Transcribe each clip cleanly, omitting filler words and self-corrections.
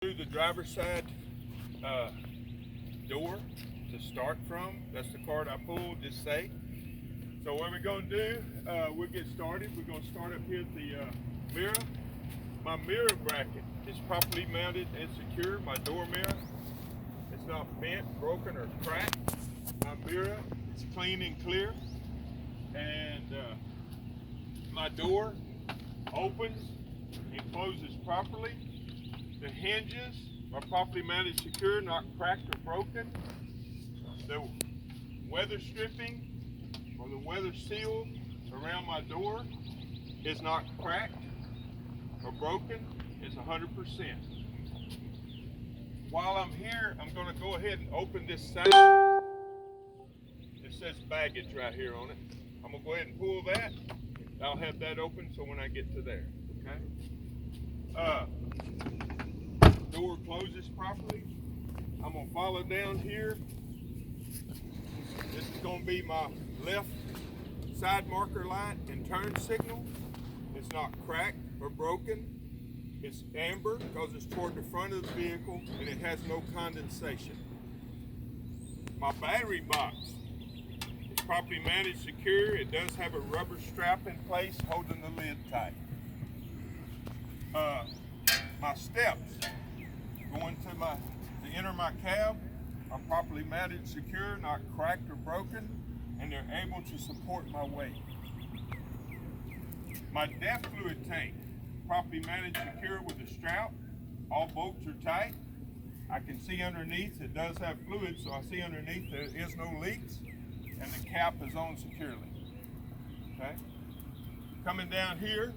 Through the driver's side door to start from. That's the card I pulled, just say. So what we're going to do, we'll get started. We're going to start up here at the mirror. My mirror bracket is properly mounted and secure. My door mirror, it's not bent, broken, or cracked. My mirror is clean and clear. And my door opens and closes properly. The hinges are properly mounted, secure, not cracked or broken. The weather stripping or the weather seal around my door is not cracked or broken. It's 100%. While I'm here, I'm going to go ahead and open this side. It says baggage right here on it. I'm going to go ahead and pull that. I'll have that open so when I get to there, okay? Door closes properly. I'm going to follow down here. This is going to be my left side marker light and turn signal. It's not cracked or broken. It's amber because it's toward the front of the vehicle and it has no condensation. My battery box is properly managed, secure. It does have a rubber strap in place holding the lid tight. My steps going to enter my cab are properly mounted, secure, not cracked or broken, and they're able to support my weight. My DEF fluid tank, properly managed, secure with a strap. All bolts are tight. I can see underneath. It does have fluid, so I see underneath there is no leaks, and the cap is on securely. Okay. Coming down here,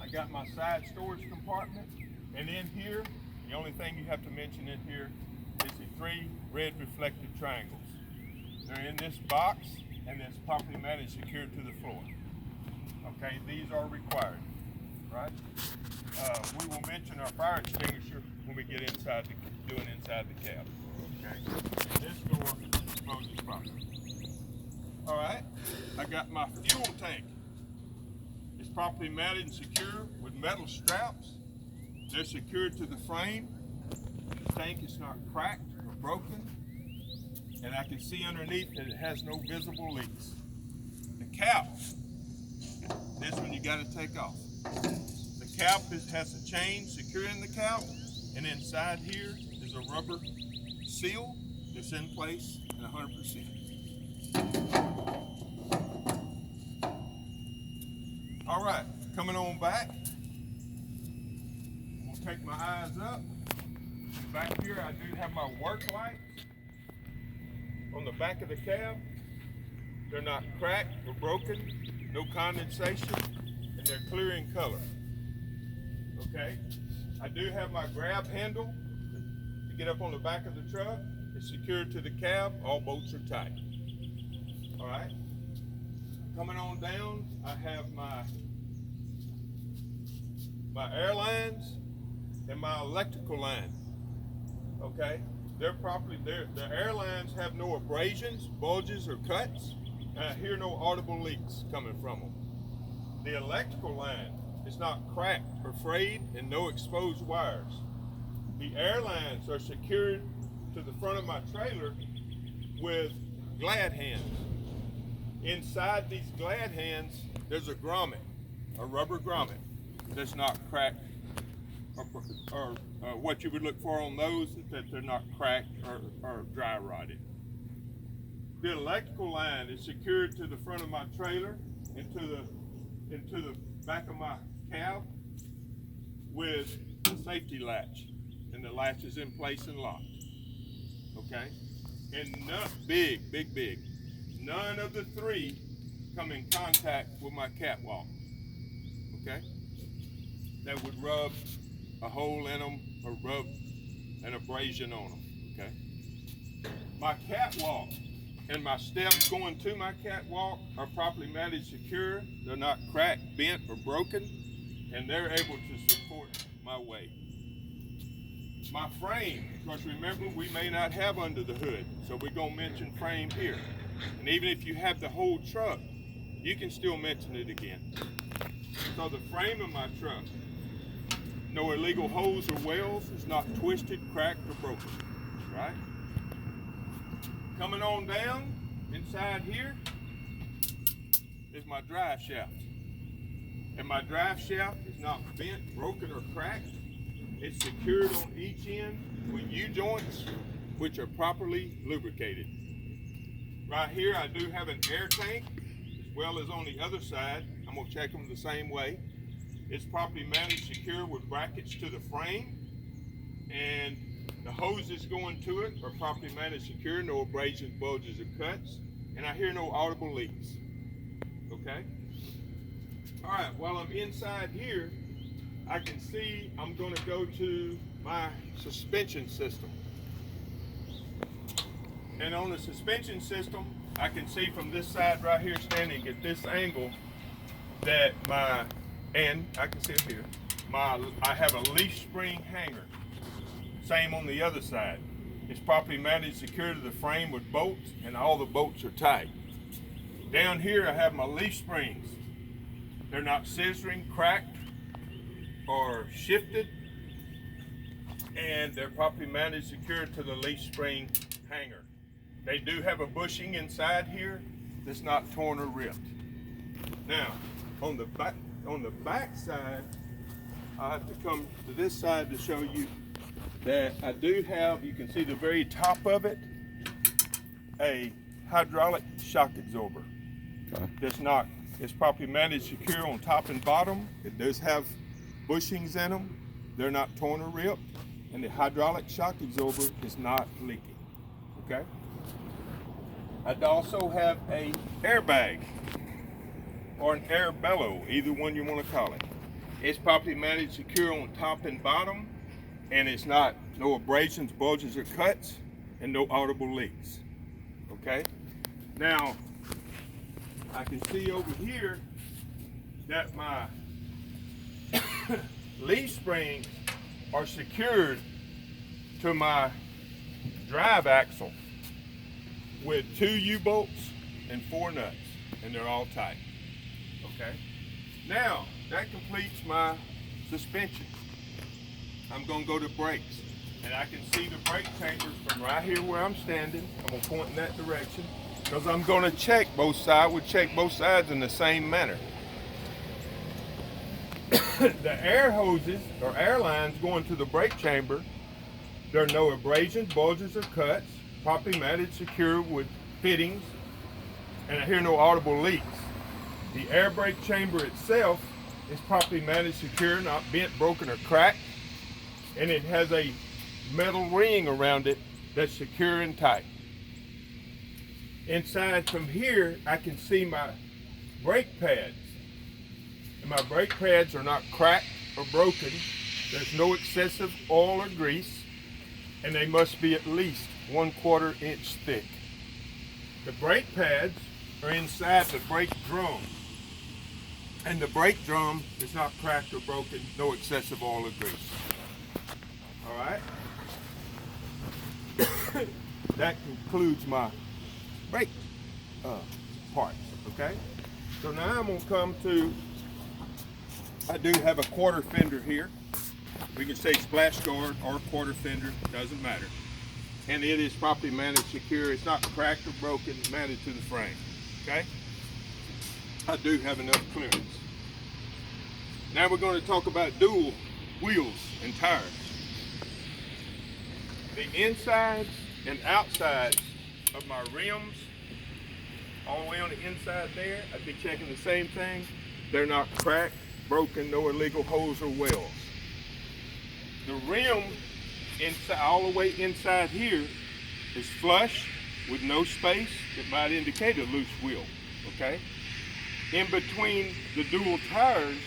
I got my side storage compartment, and in here, the only thing you have to mention in here is the 3 red reflective triangles. They're in this box, and it's properly mounted, secured to the floor. Okay, these are required, right? We will mention our fire extinguisher when we get inside the cab. Okay, this door closes properly. All right, I got my fuel tank. It's properly mounted and secure with metal straps. They're secured to the frame. The tank is not cracked or broken. And I can see underneath that it has no visible leaks. The cap, this one you got to take off. The cap has a chain securing the cap, and inside here is a rubber seal that's in place at 100%. All right, coming on back. Take my eyes up. Back here I do have my work lights on the back of the cab. They're not cracked or broken, no condensation, and they're clear in color. Okay, I do have my grab handle to get up on the back of the truck. It's secured to the cab, all bolts are tight. All right, coming on down, I have my airlines and my electrical line. Okay, the airlines have no abrasions, bulges, or cuts, and I hear no audible leaks coming from them. The electrical line is not cracked or frayed and no exposed wires. The airlines are secured to the front of my trailer with glad hands. Inside these glad hands, there's a grommet, a rubber grommet that's not cracked or what you would look for on those, that they're not cracked or dry rotted. The electrical line is secured to the front of my trailer into the back of my cab with a safety latch, and the latch is in place and locked. Okay, and big. None of the 3 come in contact with my catwalk. Okay, that would rub a hole in them or rub an abrasion on them, okay? My catwalk and my steps going to my catwalk are properly mounted, secure. They're not cracked, bent, or broken, and they're able to support my weight. My frame, because remember, we may not have under the hood, so we're gonna mention frame here. And even if you have the whole truck, you can still mention it again. So the frame of my truck No illegal holes or wells. It's not twisted, cracked, or broken, right? Coming on down inside here is my drive shaft. And my drive shaft is not bent, broken, or cracked. It's secured on each end with U-joints, which are properly lubricated. Right here, I do have an air tank, as well as on the other side. I'm gonna check them the same way. It's properly managed, secure with brackets to the frame, and the hoses going to it are properly managed, secure, no abrasions, bulges, or cuts, and I hear no audible leaks. Okay? All right, while I'm inside here, I can see I'm gonna go to my suspension system. And on the suspension system, I can see from this side right here, standing at this angle, that I can see it here, I have a leaf spring hanger. Same on the other side. It's properly managed, secured to the frame with bolts, and all the bolts are tight. Down here, I have my leaf springs. They're not scissoring, cracked, or shifted, and they're properly managed, secured to the leaf spring hanger. They do have a bushing inside here that's not torn or ripped. Now, on the back side, I have to come to this side to show you that I do have, you can see the very top of it, a hydraulic shock absorber. Okay. It's properly managed, secure on top and bottom. It does have bushings in them. They're not torn or ripped. And the hydraulic shock absorber is not leaking, okay? I also have a airbag or an air bellow, either one you want to call it. It's properly managed, secure on top and bottom, and it's not no abrasions, bulges, or cuts, and no audible leaks, okay? Now, I can see over here that my leaf springs are secured to my drive axle with 2 U-bolts and 4 nuts, and they're all tight, okay? Now, that completes my suspension. I'm gonna go to brakes, and I can see the brake chambers from right here where I'm standing. I'm gonna point in that direction, because I'm gonna check both sides. We'll check both sides in the same manner. The air hoses or air lines going to the brake chamber, there are no abrasions, bulges, or cuts, properly managed, secure with fittings, and I hear no audible leaks. The air brake chamber itself is properly managed, secure, not bent, broken, or cracked, and it has a metal ring around it that's secure and tight. Inside from here, I can see my brake pads. And my brake pads are not cracked or broken. There's no excessive oil or grease, and they must be at least 1/4 inch thick. The brake pads are inside the brake drum, and the brake drum is not cracked or broken, no excessive oil or grease. All right? That concludes my brake parts, okay? So now I'm gonna come to, I do have a quarter fender here. We can say splash guard or quarter fender, doesn't matter. And it is properly managed, secure. It's not cracked or broken, managed to the frame, okay? I do have enough clearance. Now we're going to talk about dual wheels and tires. The insides and outsides of my rims, all the way on the inside there, I'd be checking the same thing. They're not cracked, broken, no illegal holes or wells. The rim inside, all the way inside here, is flush with no space that might indicate a loose wheel, okay? In between the dual tires,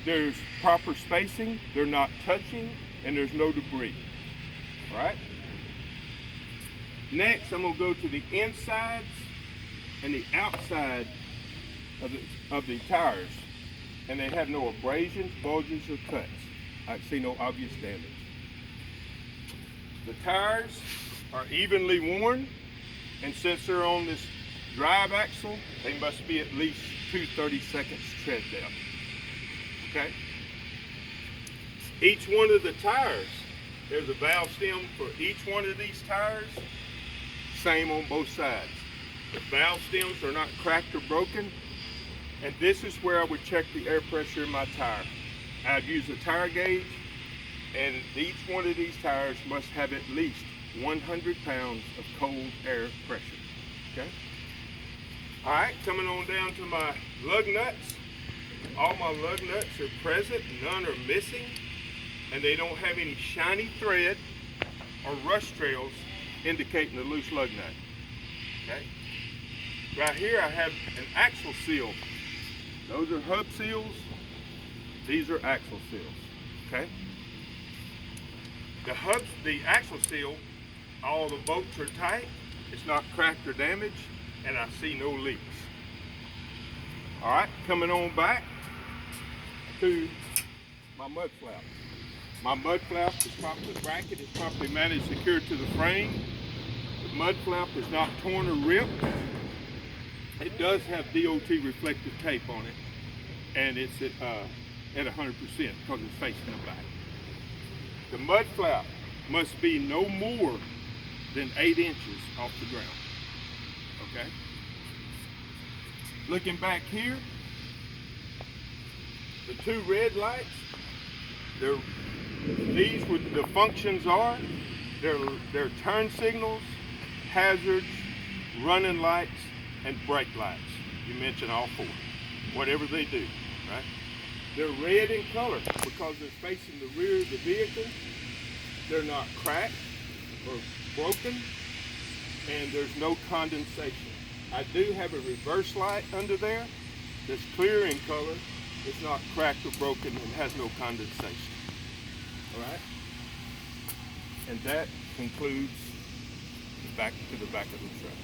there's proper spacing, they're not touching, and there's no debris, all right? Next, I'm gonna go to the insides and the outside of the tires, and they have no abrasions, bulges, or cuts. I see no obvious damage. The tires are evenly worn, and since they're on this drive axle, they must be at least 2 30-second tread depth. Okay? Each one of the tires, there's a valve stem for each one of these tires. Same on both sides. The valve stems are not cracked or broken. And this is where I would check the air pressure in my tire. I'd use a tire gauge, and each one of these tires must have at least 100 pounds of cold air pressure. Okay? All right, coming on down to my lug nuts. All my lug nuts are present, none are missing, and they don't have any shiny thread or rust trails indicating a loose lug nut. Okay? Right here I have an axle seal. Those are hub seals. These are axle seals. Okay? The axle seal, all the bolts are tight. It's not cracked or damaged, and I see no leaks. All right, coming on back to my mud flap. My mud flap is properly bracketed, is properly mounted, secured to the frame. The mud flap is not torn or ripped. It does have DOT reflective tape on it, and it's at 100% because it's facing the back. The mud flap must be no more than 8 inches off the ground. Okay? Looking back here, the 2 red lights, these would, the functions are, they're turn signals, hazards, running lights, and brake lights. You mentioned all 4, whatever they do, right? They're red in color because they're facing the rear of the vehicle. They're not cracked or broken, and there's no condensation. I do have a reverse light under there that's clear in color. It's not cracked or broken and has no condensation. All right? And that concludes the back of the truck.